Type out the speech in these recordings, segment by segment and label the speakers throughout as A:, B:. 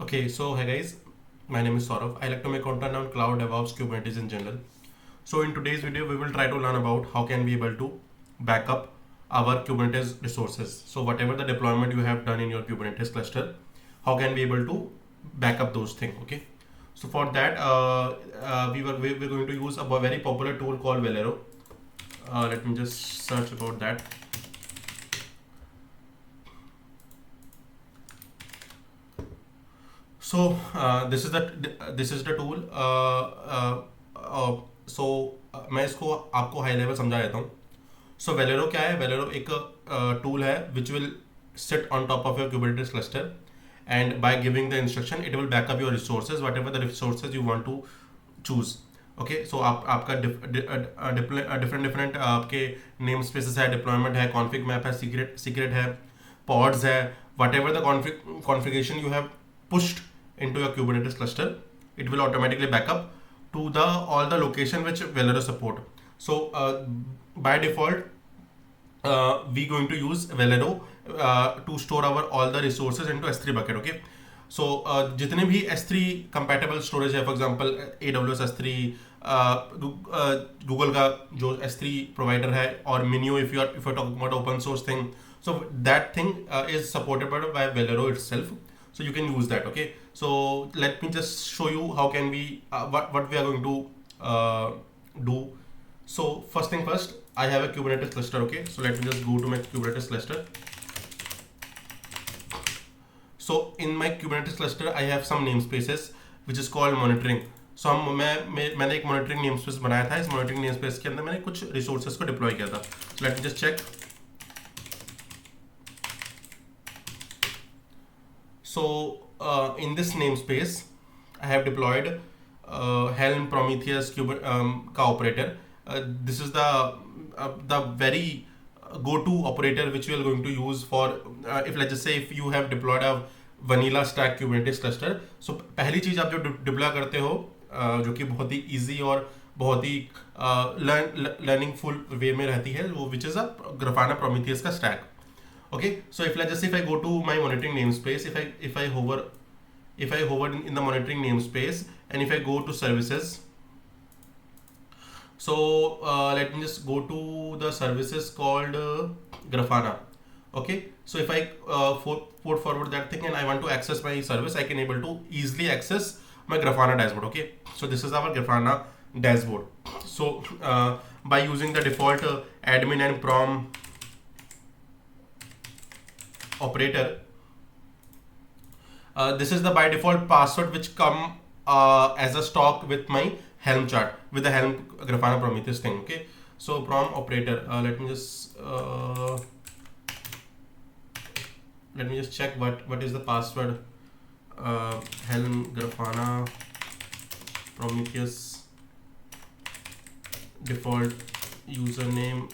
A: Okay, so hey guys, my name is Sourabh. I like to make content on cloud, DevOps, Kubernetes in general. So in today's video, we will try to learn about how can we able to back up our Kubernetes resources. So whatever the deployment you have done in your Kubernetes cluster, how can we able to back up those things? Okay. So for that, we're going to use a very popular tool called Velero. Let me just search about that. So this is the tool. मैं इसको आपको high level समझा देता हूँ. सो वेलेरो क्या है? वेलेरो एक tool है which will sit on top of your Kubernetes cluster, and by giving the instruction it will back up your resources, whatever the resources you want to choose. Okay, so आपका different आपके name spaces है, deployment है, config map है, secret है, pods है, whatever the configuration you have pushed into your Kubernetes cluster, it will automatically back up to all the location which Velero support. So by default we going to use Velero to store our all the resources into S3 bucket. Okay, so जितने भी S3 compatible storage है, for example AWS S3, Google का जो S3 provider है, और Minio if you're talking about open source thing, so that thing is supported by Velero itself. So you can use that. Okay, so let me just show you how can we what we are going to do. So first thing first, I have a Kubernetes cluster. Okay, so let me just go to my Kubernetes cluster. So in my Kubernetes cluster I have some namespaces which is called monitoring. So मैंने एक monitoring namespace बनाया था. इस monitoring namespace के अंदर मैंने कुछ resources को deploy किया था. So let me just check. So in this namespace, I have deployed Helm Prometheus ka operator. This is the very go-to operator which we are going to use for if let's just say if you have deployed a vanilla stack Kubernetes cluster. So पहली चीज आप जो deploy करते हो जो कि बहुत ही easy और बहुत ही learningful way में रहती है, वो which is a Grafana Prometheus का stack. Okay, so if let's just say if I go to my monitoring namespace, if I hover in the monitoring namespace, and if I go to services, so let me just go to the services called Grafana. Okay, so if I put forward that thing and I want to access my service, I can able to easily access my Grafana dashboard. Okay, so this is our Grafana dashboard. So by using the default admin and prom operator, this is the by default password which come as a stock with my Helm chart, with the Helm Grafana Prometheus thing. Okay, so prom operator, let me just check what is the password. Helm Grafana Prometheus default username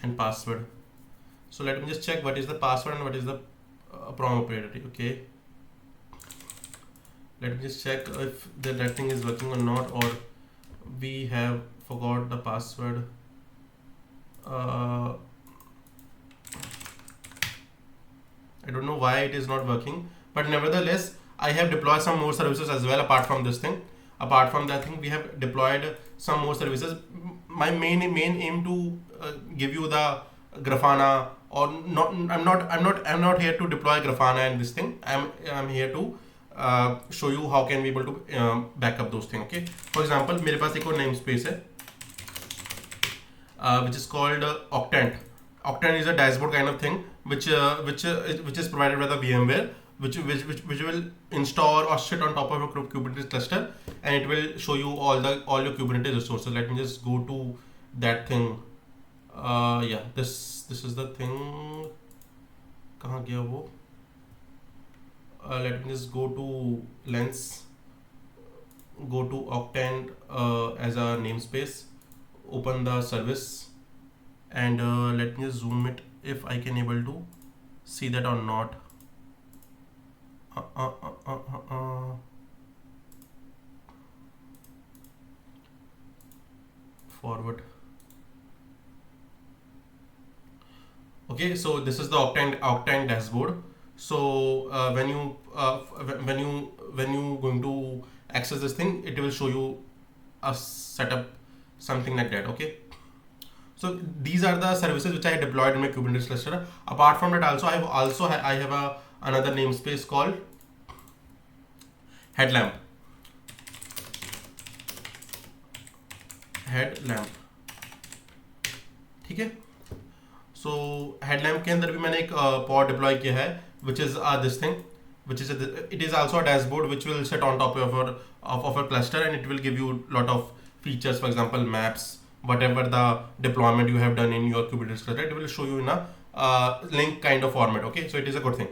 A: and password. So let me just check what is the password and what is the prom operator. Okay, let me just check if that thing is working or not, or we have forgot the password. I don't know why it is not working, but nevertheless I have deployed some more services as well. Apart from this thing, apart from that thing, we have deployed some more services. My main aim to give you the Grafana, or not, I'm not here to deploy Grafana and this thing. I'm here to show you how can we able to back up those things. Okay, for example मेरे पास एक और namespace है which is called Octant. Octant is a dashboard kind of thing which is provided by the VMware, which will install or sit on top of a Kubernetes cluster, and it will show you all your Kubernetes resources. Let me just go to that thing. Yeah, this is the thing. कहाँ गया वो? Let me just go to Lens, go to Octant as a namespace, open the service, and let me just zoom it if I can able to see that or not. Forward. Okay, so this is the Octant dashboard. So when you going to access this thing, it will show you a setup, something like that. Okay. So these are the services which I deployed in my Kubernetes cluster. Apart from that, I have another namespace called headlamp. ठीक है. So headlamp के अंदर भी मैंने एक pod deploy किया है, which is this thing, it is also a dashboard which will sit on top of a cluster, and it will give you lot of features. For example, maps, whatever the deployment you have done in your Kubernetes cluster, it will show you in a link kind of format. Okay, so it is a good thing.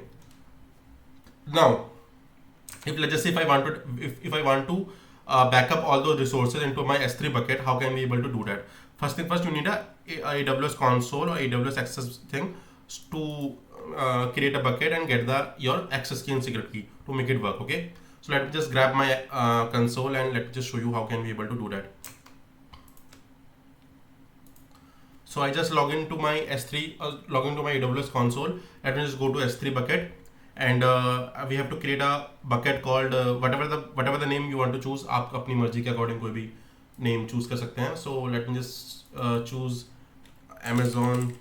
A: Now, if let's just say if I want to back up all those resources into my S3 bucket, how can we able to do that? First thing first, you need a AWS console or AWS access thing to create a bucket and get your access key and secret key to make it work. Okay, so let me just grab my console and let me just show you how can we able to do that. So I just log into my S3, log into my AWS console. Let me just go to S3 bucket, and we have to create a bucket called whatever the name you want to choose. आप अपनी मर्जी के according कोई भी name choose कर सकते हैं. So let me just choose Amazon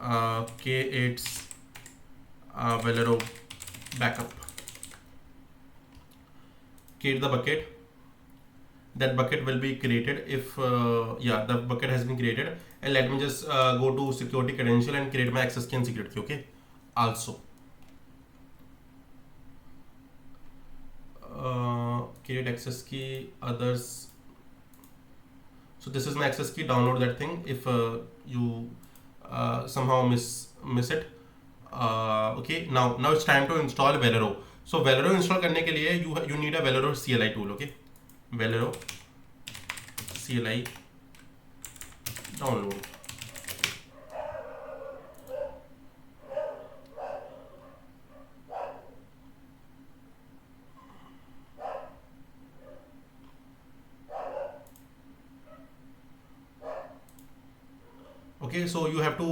A: K8's Velero backup. Create the bucket. That bucket will be created if the bucket has been created, and let me just go to security credential and create my access key and secret key. Okay, also create access key others. So this is my access key. Download that thing if you somehow miss it. Okay, now it's time to install Velero. So Velero install करने के लिए you need a Velero CLI tool. Okay, Velero CLI download. Okay, so you have to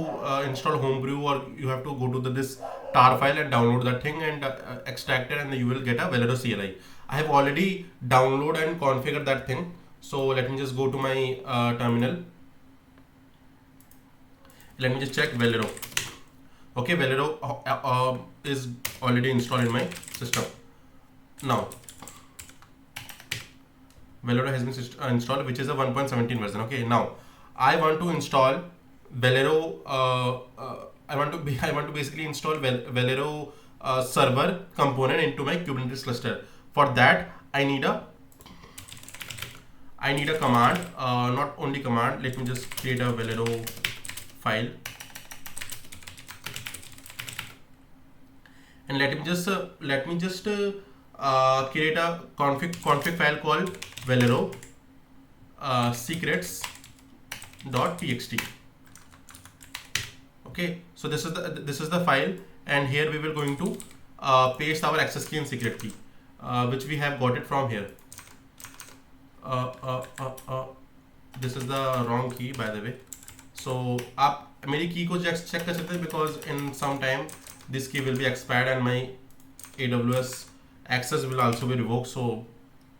A: install Homebrew, or you have to go to this tar file and download that thing and extract it, and you will get a Velero CLI. I have already downloaded and configured that thing. So let me just go to my terminal. Let me just check Velero. Okay, Velero is already installed in my system. Now Velero has been installed, which is a 1.17 version. Okay, now I want to install Velero. I want to basically install Velero server component into my Kubernetes cluster. For that, I need a command. Not only command. Let me just create a Velero file, and let me just create a config file called Velero secrets.txt. Okay, so this is the file, and here we will going to paste our access key and secret key, which we have got it from here. This is the wrong key, by the way. So आप मेरी key को check कर सकते हैं, because in some time this key will be expired and my AWS access will also be revoked. So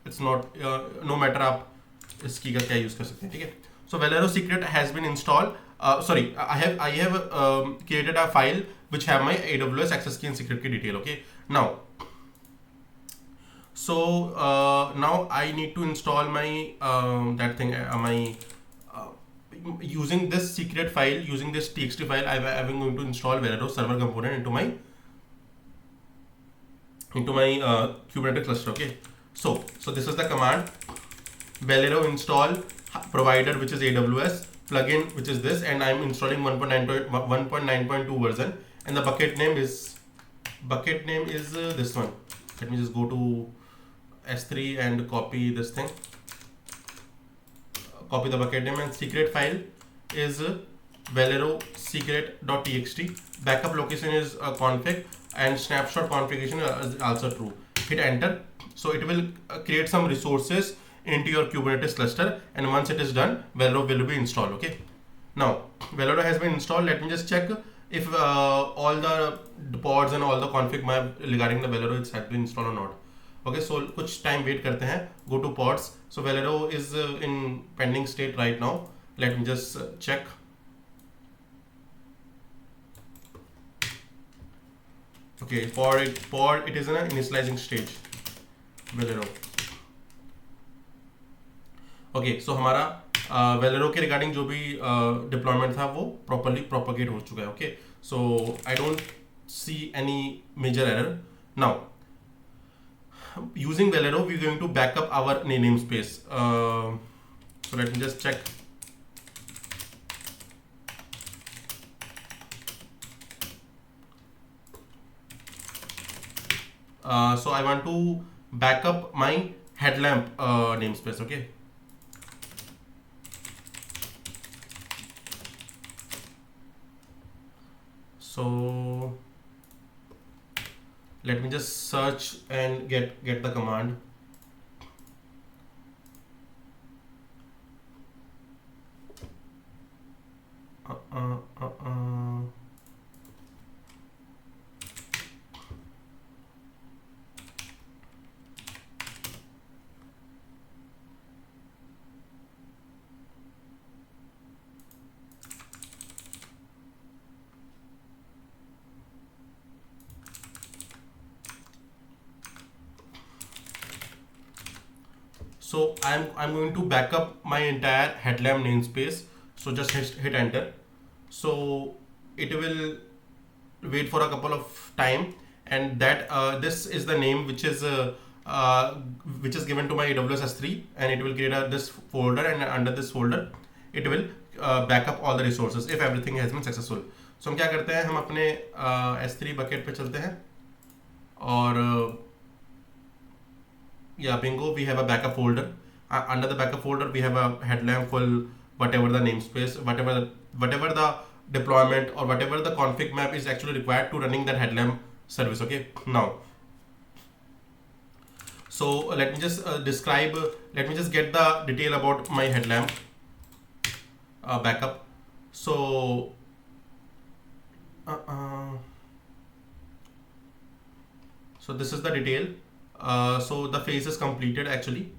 A: it's not no matter आप इस key का क्या use कर सकते हैं. ठीक है. So Velero secret has been installed. Sorry, I have created a file which have my AWS access key and secret key detail. Okay, now now I need to install my that thing using this secret file, using this txt file. I'm going to install Velero server component into my Kubernetes cluster. Okay, so this is the command: Velero install provider, which is AWS, plugin, which is this, and I'm installing 1.9.2 version, and the bucket name is this one. Let me just go to S3 and copy this thing, copy the bucket name, and secret file is Velero secret.txt. Backup location is config, and snapshot configuration is also true. Hit enter. So it will create some resources into your Kubernetes cluster, and once it is done, Velero will be installed. Okay, now Velero has been installed. Let me just check if all the pods and all the config map regarding the Velero it's had been installed or not. Okay, so कुछ time wait करते हैं. Go to pods. So Velero is in pending state right now. Let me just check. Okay, pod it is in an initializing stage. Velero. Okay, so हमारा वेलेरो के regarding जो भी deployment था वो properly propagate हो चुका है. Okay, so I don't see any major error. Now using Velero we're going to back up our namespace. So let me just check. So I want to back up my headlamp namespace. Okay, so let me just search and get the command. So I'm going to back up my entire headlamp namespace. So just hit enter. So it will wait for a couple of time, and that this is the name which is given to my AWS S3, and it will create this folder, and under this folder it will back up all the resources if everything has been successful. So हम क्या करते हैं, हम अपने S3 bucket पे चलते हैं और yeah, bingo, we have a backup folder. Under the backup folder we have a headlamp full, whatever the namespace, whatever the deployment or whatever the config map is actually required to running that headlamp service. Okay, now so let me just let me just get the detail about my headlamp backup. So so this is the detail. So the phase is completed actually,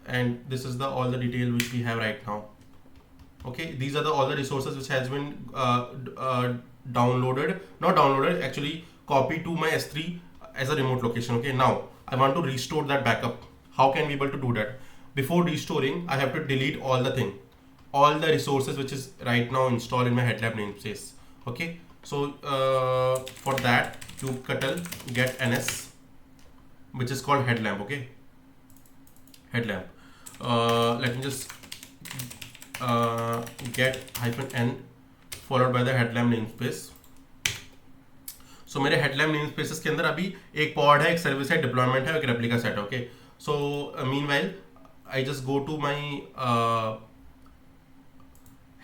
A: and this is all the detail which we have right now. Okay, these are all the resources which has been downloaded, actually copied to my S3 as a remote location. Okay, now I want to restore that backup. How can we able to do that? Before restoring, I have to delete all the resources which is right now installed in my headlamp namespace. Okay, so for that kubectl get ns, which is called headlamp. Okay, headlamp. Let me just get -n followed by the headlamp namespace. So मेरे headlamp namespaces के अंदर अभी एक pod है, एक service है, deployment है, एक replica set है. Okay, so meanwhile I just go to my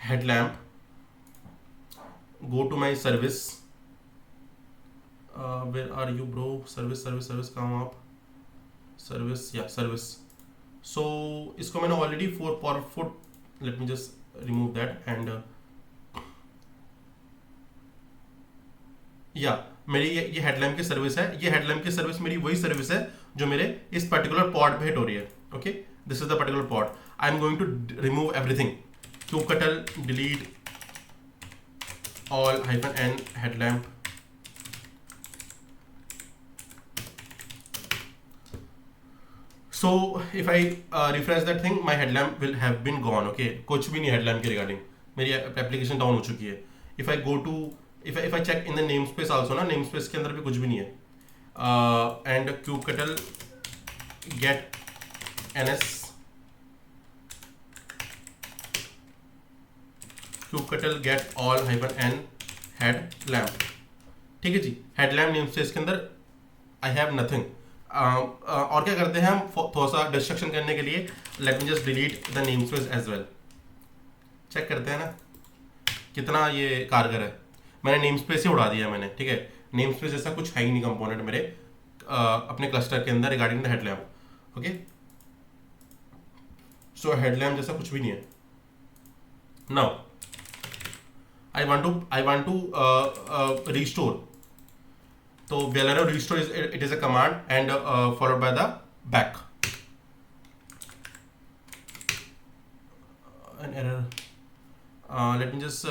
A: headlamp, go to my service. Where are you, bro? Service कहाँ हो आप? Service, yeah, service. So इसको मैंने already for let me just remove that and yeah, मेरी ये headlamp की service है. ये headlamp की सर्विस मेरी वही सर्विस है जो मेरे इस particular pod पे हिट हो रही है. Okay, this is the particular pod. I am going to remove everything. kubectl delete all -n headlamp. So if I refresh that thing, my headlamp will have been gone. Okay, कुछ भी नहीं headlamp के regarding, मेरी application down हो चुकी है. If I go to if I check in the namespace also ना, namespace के अंदर भी कुछ भी नहीं है. And kubectl get ns, kubectl get all -n headlamp. ठीक है जी, headlamp namespace के अंदर I have nothing. और क्या करते हैं हम थोड़ा सा डिस्ट्रक्शन करने के लिए, let me just delete the namespace as well. Check करते हैं ना कितना ये कारगर है. मैंने नेमस्पेस ही उड़ा दिया मैंने. ठीक है, नेमस्पेस जैसा कुछ है ही नहीं कंपोनेंट मेरे अपने क्लस्टर के अंदर regarding the headlamp. Okay, so headlamp जैसा कुछ भी नहीं है. Now I want to restore. So Velero restore it is a command and followed by the back. An error. Let me just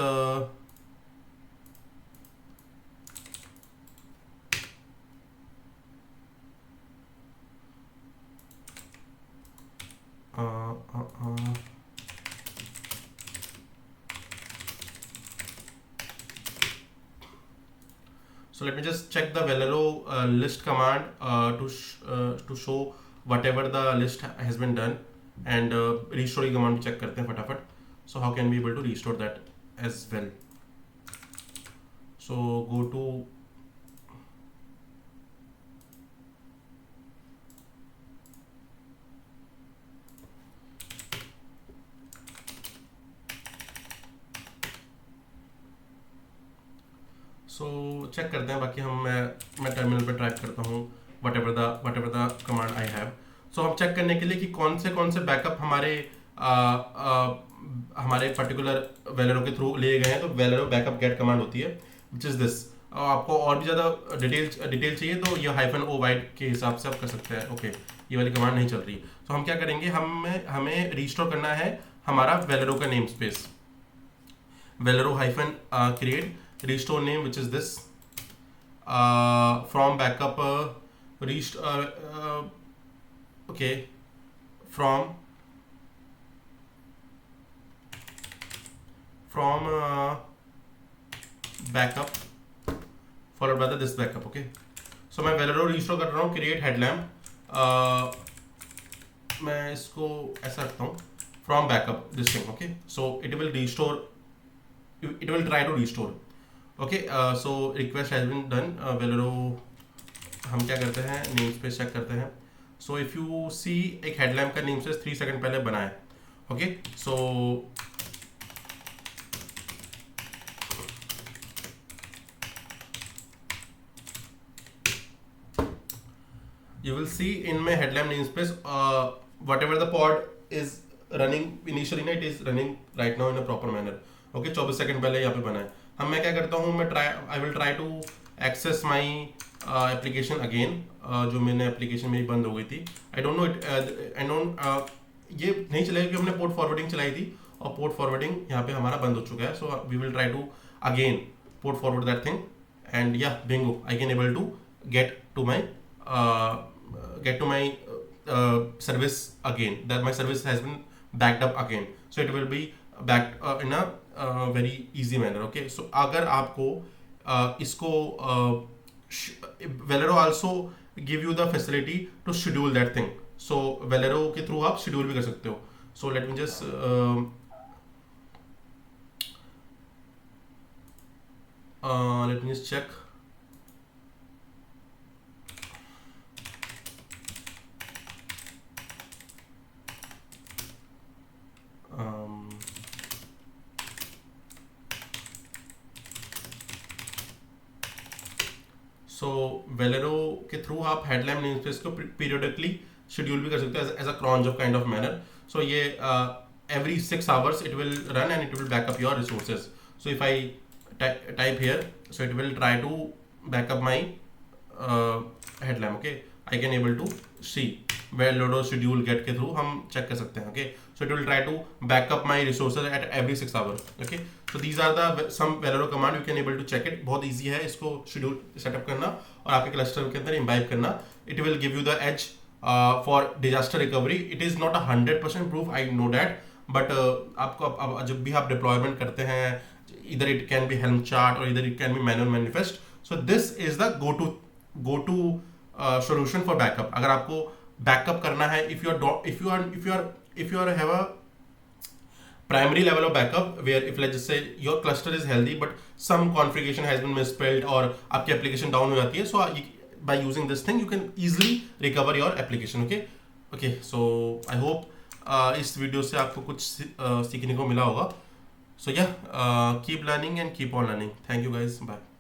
A: so let me just check the Velero list command to show whatever the list has been done, and restore command check करते हैं फटाफट. So how can we able to restore that as well? So go to check करते हैं. बाकी मैं terminal पे type करता हूँ whatever the command I have. So हम चेक करने के लिए कि कौन से बैकअप हमारे पर्टिकुलर वेलेरो के थ्रू लिए गए हैं. तो वेलेरो बैकअप गेट कमांड होती है विच इज़ दिस. आपको और भी ज़्यादा डिटेल चाहिए तो ये -o वाइड के हिसाब से आप कर सकते हैं. ओके, ये वाली कमांड नहीं चल रही. तो हम क्या करेंगे, हमें रिस्टोर करना है हमारा वेलेरो का namespace. Velero -create restore name which is this from backup okay, from backup followed by this backup. Okay, so मैं Velero restore कर रहा हूँ. create headlamp, मैं इसको ऐसा रखता हूँ from backup this thing. Okay, so it will restore, it will try to restore. Okay, so request has been done. Velero हम क्या करते हैं, नेम स्पेस चेक करते हैं. So if you see एक हेडलैम्प का नेम स्पेस 3 सेकंड पहले बना है. Okay, so you will see in my headlamp namespace whatever the pod is running initially, it is running right now in a proper manner. Okay, 24 second पहले यहाँ पे बना है. हम मैं क्या करता हूँ, I will try to access my application again. जो मैंने एप्लीकेशन मेरी बंद हो गई थी. I don't know it, ये नहीं चलेगा कि हमने पोर्ट फॉरवर्डिंग चलाई थी और पोर्ट फॉरवर्डिंग यहाँ पे हमारा बंद हो चुका है. So we will try to again port forward that thing and या bingo I can able to get to my service again, that my service has been backed up again. So it will be backed in a very easy manner. Okay, so अगर आपको इसको Velero also give you the facility to schedule that thing. So Velero के through आप schedule भी कर सकते हो. So let me just check. So Velero के थ्रू आप हेडलैम्प नेमस्पेस को पीरियडिकली शेड्यूल भी कर सकते हैं as a crons of kind of manner. So ये every 6 hours it will run and it will back up your resources. So if I type here, so it will try to back up my headlamp. Okay, I can able to see Velero schedule get के through हम check कर सकते हैं. Okay, so it will try to back up my resources at every 6 hours. Okay, so these are the some Velero command you can able to check it. बहुत easy है इसको schedule setup करना और आपके cluster के अंदर imbibe करना. It will give you the edge for disaster recovery. It is not 100% proof, I know that, but आपको जब भी आप deployment करते हैं, either it can be Helm chart or either it can be manual manifest. So this is the go-to solution for backup. अगर आपको backup करना है, if you have a primary level of backup where if let's just say your cluster is healthy but some configuration has been misspelled और आपकी application down हो जाती है, so by using this thing you can easily recover your application. Okay, so I hope इस video से आपको कुछ सीखने को मिला होगा. So yeah, keep learning and keep on learning. Thank you guys, bye.